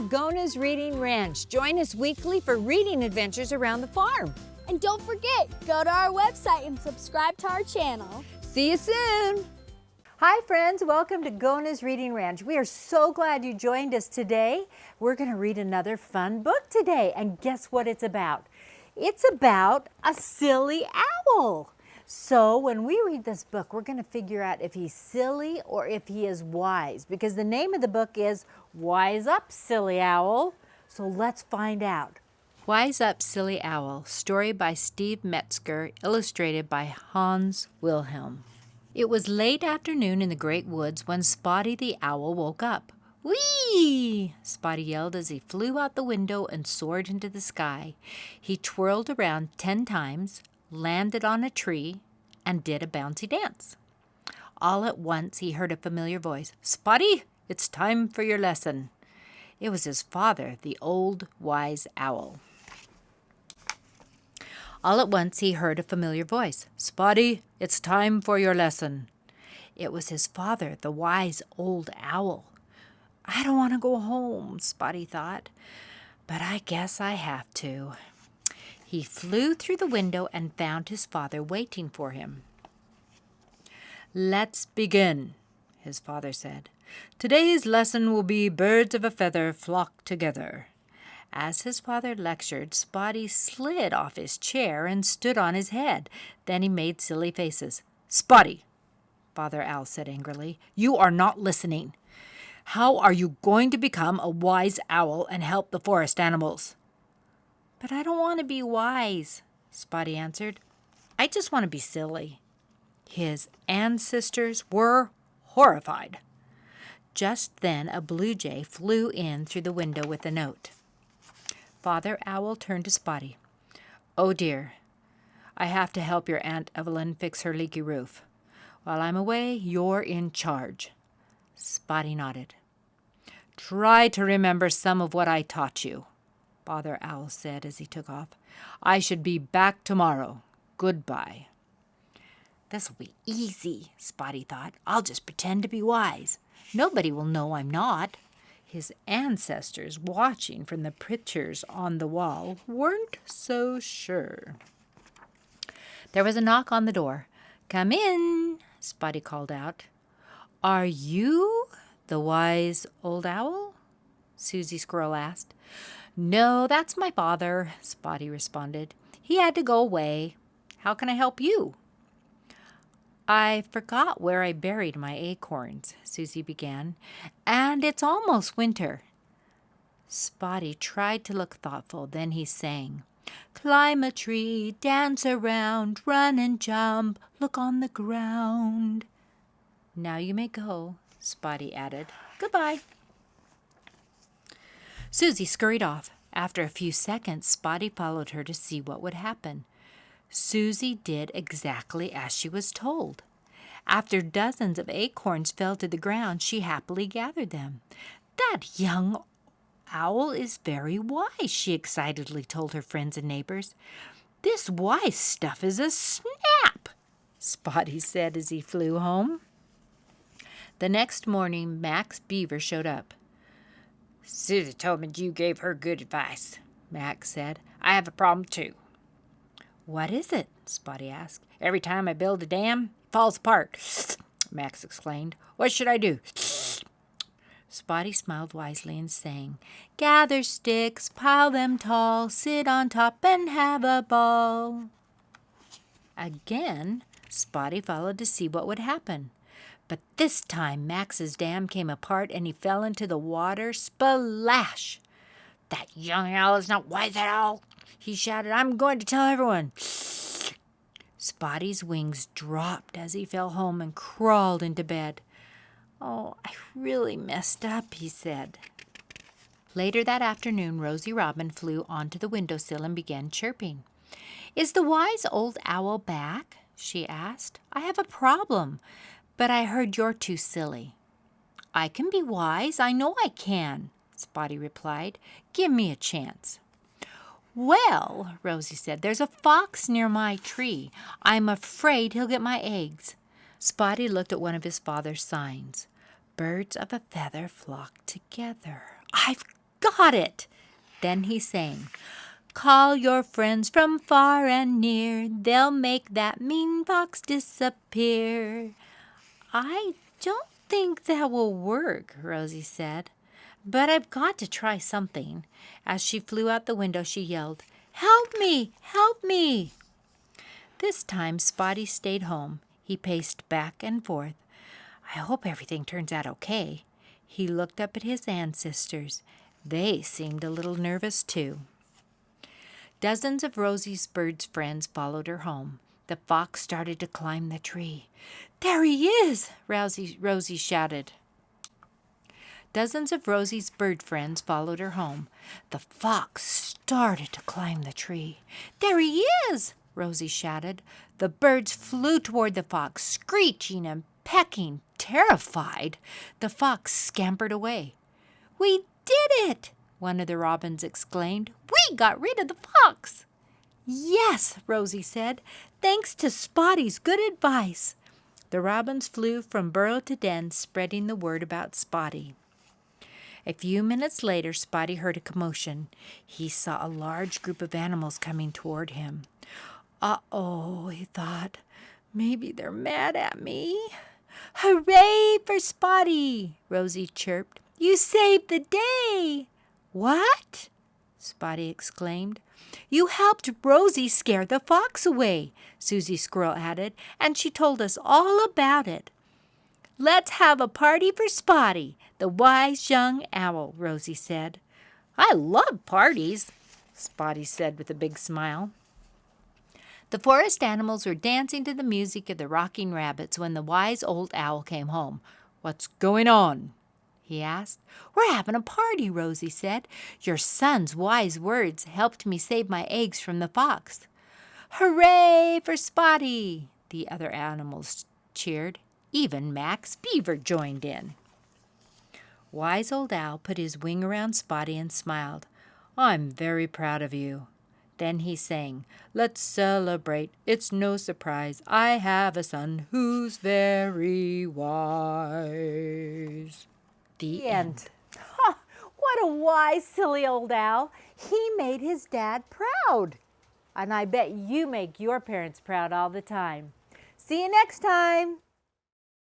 Gona's Reading Ranch. Join us weekly for reading adventures around the farm. And don't forget, go to our website and subscribe to our channel. See you soon. Hi friends, welcome to Gona's Reading Ranch. We are so glad you joined us today. We're going to read another fun book today, and guess what it's about? It's about a silly owl. So when we read this book, we're going to figure out if he's silly or if he is wise, because the name of the book is Wise Up, Silly Owl. So let's find out. Wise Up, Silly Owl, story by Steve Metzger, illustrated by Hans Wilhelm. It was late afternoon in the great woods when Spotty the Owl woke up. "Whee!" Spotty yelled as he flew out the window and soared into the sky. He twirled around 10 times, landed on a tree, and did a bouncy dance. All at once he heard a familiar voice. "Spotty, it's time for your lesson." It was his father, the old wise owl. All at once he heard a familiar voice. "Spotty, it's time for your lesson." It was his father, the wise old owl. "I don't want to go home," Spotty thought, "but I guess I have to." He flew through the window and found his father waiting for him. "Let's begin," his father said. "Today's lesson will be birds of a feather flock together." As his father lectured, Spotty slid off his chair and stood on his head. Then he made silly faces. "Spotty," Father Owl said angrily, "you are not listening. How are you going to become a wise owl and help the forest animals?" "But I don't want to be wise," Spotty answered. "I just want to be silly." His ancestors were horrified. Just then a blue jay flew in through the window with a note. Father Owl turned to Spotty. "Oh dear, I have to help your Aunt Evelyn fix her leaky roof. While I'm away, you're in charge." Spotty nodded. "Try to remember some of what I taught you," Father Owl said as he took off. "I should be back tomorrow. Goodbye." "This will be easy," Spotty thought. "I'll just pretend to be wise. Nobody will know I'm not." His ancestors, watching from the pictures on the wall, weren't so sure. There was a knock on the door. "Come in," Spotty called out. "Are you the wise old owl?" Susie Squirrel asked. "No, that's my father," Spotty responded. "He had to go away. How can I help you?" "I forgot where I buried my acorns," Susie began, "and it's almost winter." Spotty tried to look thoughtful. Then he sang, "Climb a tree, dance around, run and jump, look on the ground." "Now you may go," Spotty added. "Goodbye." Susie scurried off. After a few seconds, Spotty followed her to see what would happen. Susie did exactly as she was told. After dozens of acorns fell to the ground, she happily gathered them. "That young owl is very wise," she excitedly told her friends and neighbors. "This wise stuff is a snap," Spotty said as he flew home. The next morning, Max Beaver showed up. "Susie told me you gave her good advice," Max said. "I have a problem, too." "What is it?" Spotty asked. "Every time I build a dam, it falls apart," Max explained. "What should I do?" Spotty smiled wisely and sang, "Gather sticks, pile them tall, sit on top and have a ball." Again, Spotty followed to see what would happen. But this time Max's dam came apart and he fell into the water. Splash! "That young owl is not wise at all," he shouted. "I'm going to tell everyone." Spotty's wings dropped as he fell home and crawled into bed. "Oh, I really messed up," he said. Later that afternoon, Rosie Robin flew onto the windowsill and began chirping. "Is the wise old owl back?" she asked. "I have a problem, but I heard you're too silly." "I can be wise. I know I can," Spotty replied. "Give me a chance." "Well," Rosie said, "there's a fox near my tree. I'm afraid he'll get my eggs." Spotty looked at one of his father's signs. "Birds of a feather flock together." "I've got it! Then he sang, call your friends from far and near, they'll make that mean fox disappear. I don't think that will work, Rosie said, but I've got to try something. As she flew out the window, she yelled, help me! Help me! This time Spotty stayed home. He paced back and forth. I hope everything turns out okay. He looked up at his ancestors. They seemed a little nervous too. Dozens of Rosie's bird friends followed her home. The fox started to climb the tree. There he is, Rosie shouted. Dozens of Rosie's bird friends followed her home. The fox started to climb the tree. There he is, Rosie shouted. The birds flew toward the fox, screeching and pecking, terrified. The fox scampered away. We did it, one of the robins exclaimed. We got rid of the fox. Yes, Rosie said, thanks to Spotty's good advice. The robins flew from burrow to den, spreading the word about Spotty. A few minutes later, Spotty heard a commotion. He saw a large group of animals coming toward him. Uh-oh, he thought. Maybe they're mad at me. Hooray for Spotty, Rosie chirped. You saved the day. What? Spotty exclaimed. You helped Rosie scare the fox away, Susie Squirrel added, and she told us all about it. Let's have a party for Spotty, the wise young owl, Rosie said. I love parties, Spotty said with a big smile. The forest animals were dancing to the music of the rocking rabbits when the wise old owl came home. What's going on? He asked. We're having a party, Rosie said. Your son's wise words helped me save my eggs from the fox. Hooray for Spotty! The other animals cheered. Even Max Beaver joined in. Wise old owl put his wing around Spotty and smiled. I'm very proud of you. Then he sang, let's celebrate, it's no surprise, I have a son who's very wise. The end. What a wise, silly old owl. He made his dad proud. And I bet you make your parents proud all the time. See you next time.